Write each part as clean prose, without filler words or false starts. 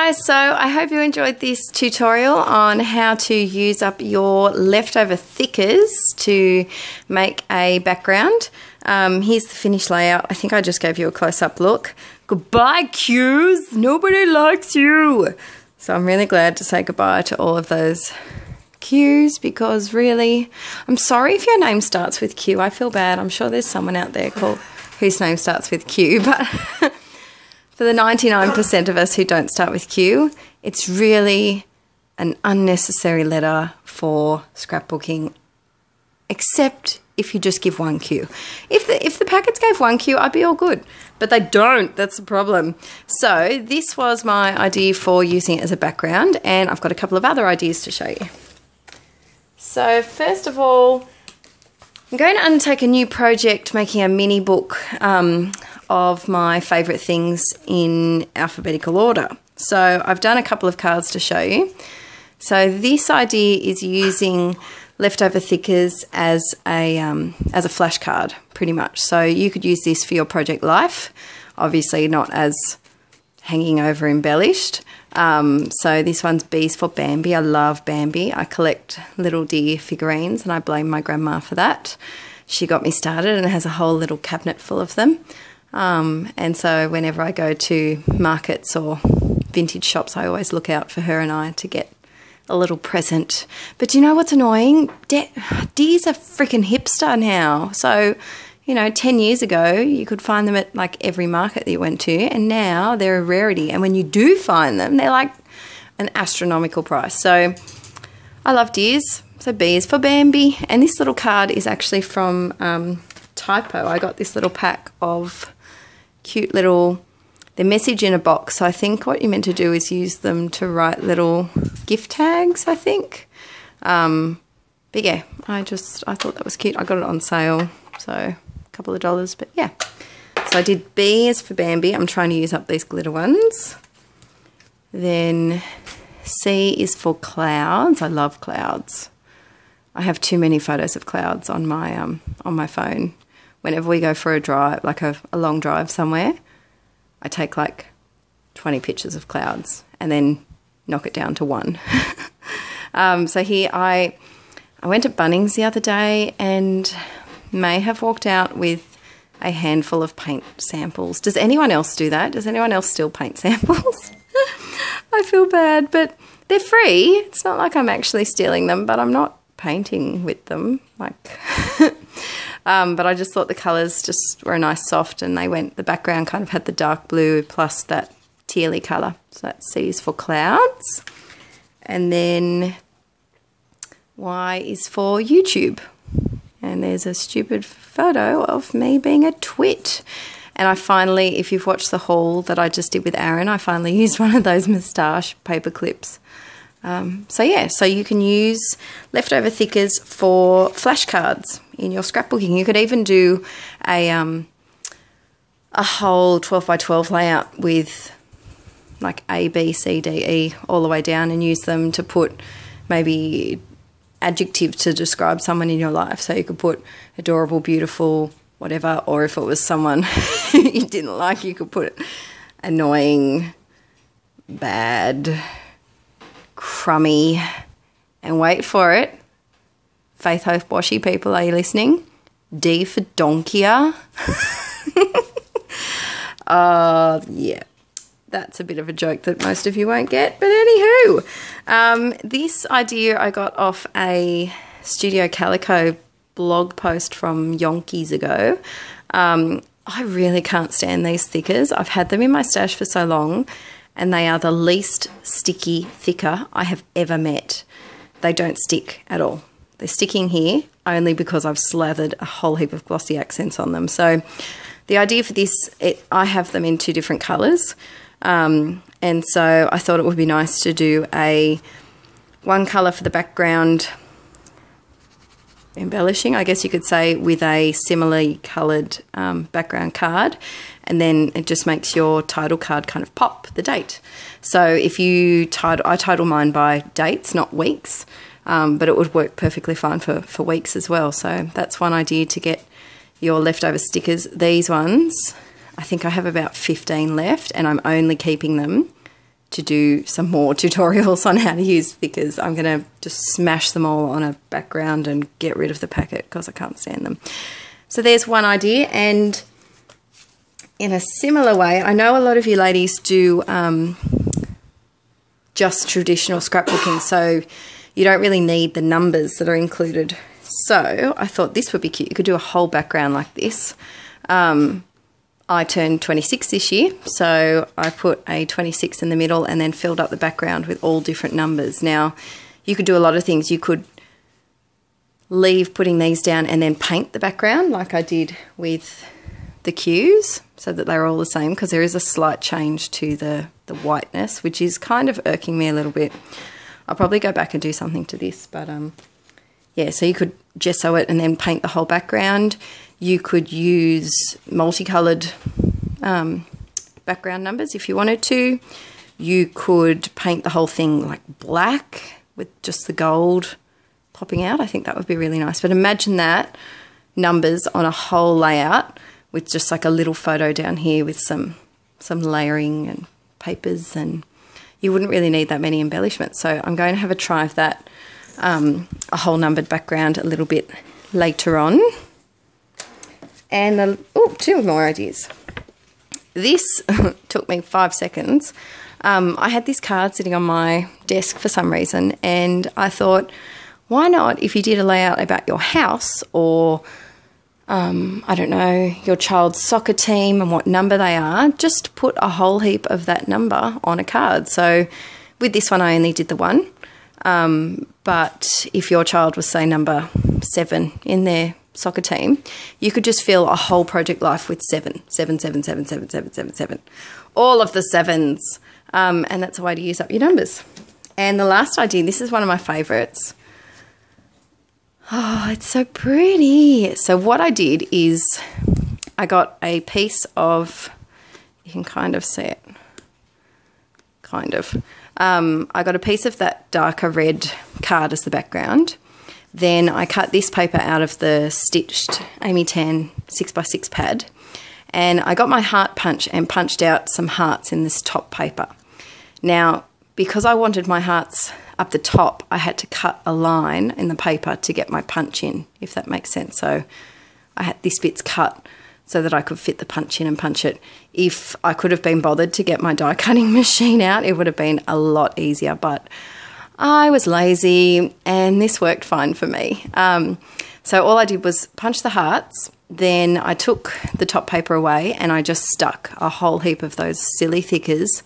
guys, so I hope you enjoyed this tutorial on how to use up your leftover thickers to make a background. Here's the finished layout. I think I just gave you a close-up look. Goodbye, cues. Nobody likes you. So I'm really glad to say goodbye to all of those cues because really, I'm sorry if your name starts with Q. I feel bad. I'm sure there's someone out there whose name starts with Q, but for the 99% of us who don't start with Q, it's really an unnecessary letter for scrapbooking, except if you just give one Q. If the packets gave one Q, I'd be all good, but they don't. That's the problem. So this was my idea for using it as a background, and I've got a couple of other ideas to show you. So first of all, I'm going to undertake a new project making a mini book of my favourite things in alphabetical order. So I've done a couple of cards to show you. So this idea is using leftover thickers as a flashcard, pretty much. So you could use this for your project life, obviously not as hanging over embellished. So this one's B's for Bambi. I love Bambi. I collect little deer figurines and I blame my grandma for that. She got me started and has a whole little cabinet full of them. And so whenever I go to markets or vintage shops, I always look out for her and I to get a little present. But do you know what's annoying? Deer's a freaking hipster now. So, you know, 10 years ago, you could find them at like every market that you went to, and now they're a rarity. And when you do find them, they're like an astronomical price. So I love deers. So B is for Bambi. And this little card is actually from Typo. I got this little pack of cute little, the message in a box. So I think what you're meant to do is use them to write little gift tags, I think. But yeah, I thought that was cute. I got it on sale, so a couple of dollars, but yeah. So I did B is for Bambi. I'm trying to use up these glitter ones. Then C is for clouds. I love clouds. I have too many photos of clouds on my phone. Whenever we go for a drive, like a long drive somewhere, I take like 20 pictures of clouds and then knock it down to one. So here I went to Bunnings the other day and may have walked out with a handful of paint samples. Does anyone else do that? Does anyone else still paint samples? I feel bad, but they're free. It's not like I'm actually stealing them, but I'm not painting with them. Like, but I just thought the colours just were a nice soft, and the background kind of had the dark blue plus that tealy colour. So that's C is for clouds. And then Y is for YouTube. And there's a stupid photo of me being a twit. And I finally, if you've watched the haul that I just did with Aaron, I finally used one of those moustache paper clips. So yeah, so you can use leftover thickers for flashcards in your scrapbooking. You could even do a whole 12 by 12 layout with like A, B, C, D, E all the way down and use them to put maybe adjectives to describe someone in your life. So you could put adorable, beautiful, whatever, or if it was someone you didn't like, you could put annoying, bad, crummy, and wait for it, Faith Hope Washi people, are you listening? D for donkia. Yeah, that's a bit of a joke that most of you won't get, but anywho, this idea I got off a Studio Calico blog post from yonkies ago. I really can't stand these thickers. I've had them in my stash for so long, and they are the least sticky thicker I have ever met. They don't stick at all. They're sticking here only because I've slathered a whole heap of glossy accents on them. So the idea for this, I have them in two different colours. And so I thought it would be nice to do one colour for the background embellishing, I guess you could say, with a similarly coloured background card, and then it just makes your title card kind of pop the date. So if you I title mine by dates, not weeks, but it would work perfectly fine for weeks as well. So that's one idea to get your leftover stickers. These ones, I think I have about 15 left, and I'm only keeping them to do some more tutorials on how to use thickers. I'm going to just smash them all on a background and get rid of the packet because I can't stand them. So there's one idea, and in a similar way, I know a lot of you ladies do just traditional scrapbooking, so you don't really need the numbers that are included. So I thought this would be cute. You could do a whole background like this. I turned 26 this year, so I put a 26 in the middle and then filled up the background with all different numbers. Now, you could do a lot of things. You could leave putting these down and then paint the background like I did with the cues so that they're all the same, because there is a slight change to the whiteness, which is kind of irking me a little bit. I'll probably go back and do something to this, but yeah, so you could gesso it and then paint the whole background. You could use multicoloured background numbers if you wanted to. You could paint the whole thing like black with just the gold popping out. I think that would be really nice. But imagine that, numbers on a whole layout with just like a little photo down here with some layering and papers, and you wouldn't really need that many embellishments. So I'm going to have a try of that, a whole numbered background a little bit later on. And two more ideas. This took me 5 seconds. I had this card sitting on my desk for some reason, and I thought, why not, if you did a layout about your house or, I don't know, your child's soccer team and what number they are, just put a whole heap of that number on a card. So with this one, I only did the one. But if your child was, say, number 7 in their soccer team, you could just fill a whole project life with 7, 7, 7, 7, 7, 7, 7, 7, all of the 7s, and that's a way to use up your numbers. And the last idea, this is one of my favourites. Oh, it's so pretty. So what I did is I got a piece of, you can kind of see it, kind of. I got a piece of that darker red card as the background. Then I cut this paper out of the stitched Amy Tan 6x6 pad, and I got my heart punch and punched out some hearts in this top paper. Now, because I wanted my hearts up the top, I had to cut a line in the paper to get my punch in, if that makes sense. So I had this bit's cut so that I could fit the punch in and punch it. If I could have been bothered to get my die cutting machine out, it would have been a lot easier, but I was lazy and this worked fine for me. So all I did was punch the hearts, then I took the top paper away and I just stuck a whole heap of those silly thickers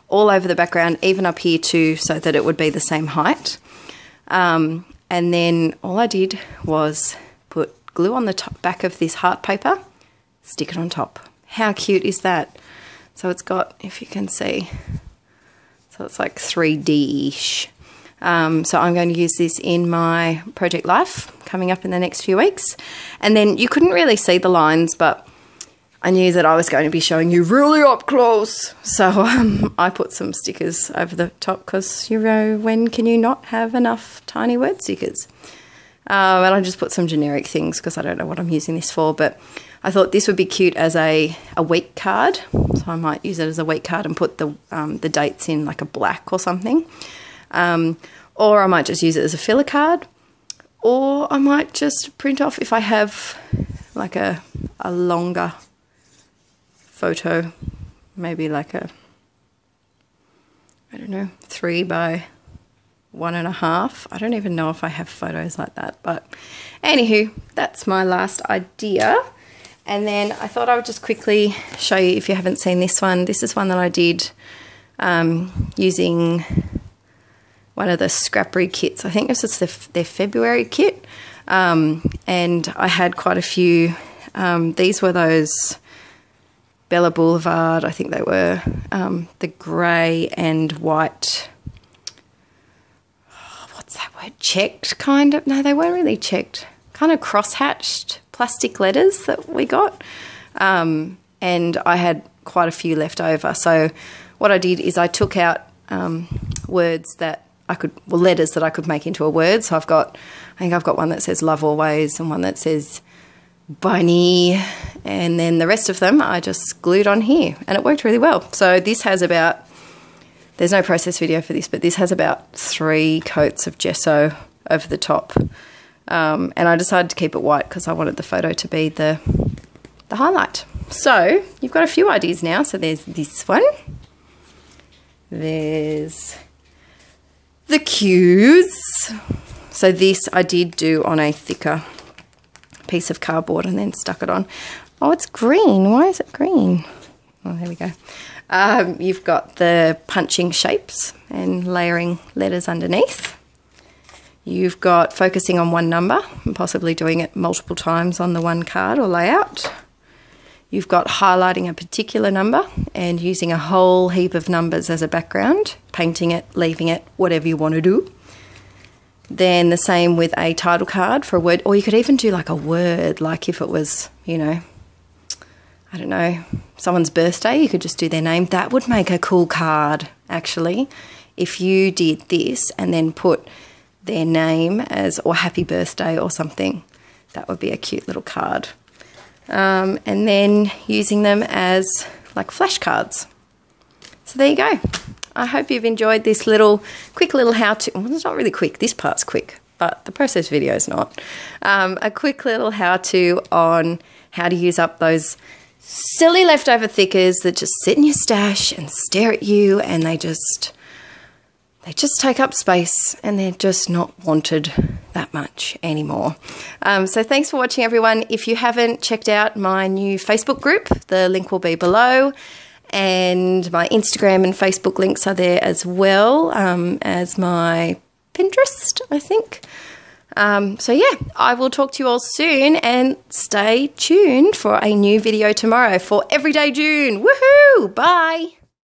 all over the background, even up here too, so that it would be the same height. And then all I did was put glue on the top back of this heart paper, stick it on top. How cute is that? So it's got, if you can see, so it's like 3D-ish. So I'm going to use this in my project life coming up in the next few weeks. And then you couldn't really see the lines, but I knew that I was going to be showing you really up close. So I put some stickers over the top because, you know, when can you not have enough tiny word stickers? And I just put some generic things because I don't know what I'm using this for, but I thought this would be cute as a week card. So I might use it as a week card and put the dates in like a black or something. Or I might just use it as a filler card, or I might just print off if I have like a longer photo, maybe like a, I don't know, 3 by 1.5. I don't even know if I have photos like that, but anywho, that's my last idea. And then I thought I would just quickly show you, if you haven't seen this one, this is one that I did using one of the Scrappery kits. I think this is their February kit. And I had quite a few. These were those Bella Boulevard, I think they were, the grey and white, what's that word, checked kind of, no, they weren't really checked, kind of cross-hatched plastic letters that we got. And I had quite a few left over. So what I did is I took out words that I could, well, letters that I could make into a word. So I think I've got one that says love always and one that says bunny, and then the rest of them I just glued on here, and it worked really well. So this has about there's no process video for this, but this has about 3 coats of gesso over the top. And I decided to keep it white because I wanted the photo to be the highlight. So you've got a few ideas now. So there's this one. There's the cues. So this I did do on a thicker piece of cardboard and then stuck it on. Oh, it's green. Why is it green? Oh, there we go. You've got the punching shapes and layering letters underneath. You've got focusing on one number and possibly doing it multiple times on the one card or layout. You've got highlighting a particular number and using a whole heap of numbers as a background, painting it, leaving it, whatever you want to do. Then the same with a title card for a word, or you could even do like a word, like if it was, you know, I don't know, someone's birthday, you could just do their name. That would make a cool card, actually, if you did this and then put their name as, or happy birthday or something. That would be a cute little card. And then using them as like flashcards. So there you go. I hope you've enjoyed this quick little how-to. Well, it's not really quick. This part's quick, but the process video is not. A quick little how-to on how to use up those silly leftover thickers that just sit in your stash and stare at you, and they just take up space and they're just not wanted that much anymore. So thanks for watching, everyone. If you haven't checked out my new Facebook group, the link will be below, and my Instagram and Facebook links are there as well, as my Pinterest, I think. So yeah, I will talk to you all soon, and stay tuned for a new video tomorrow for Everyday June. Woohoo! Bye!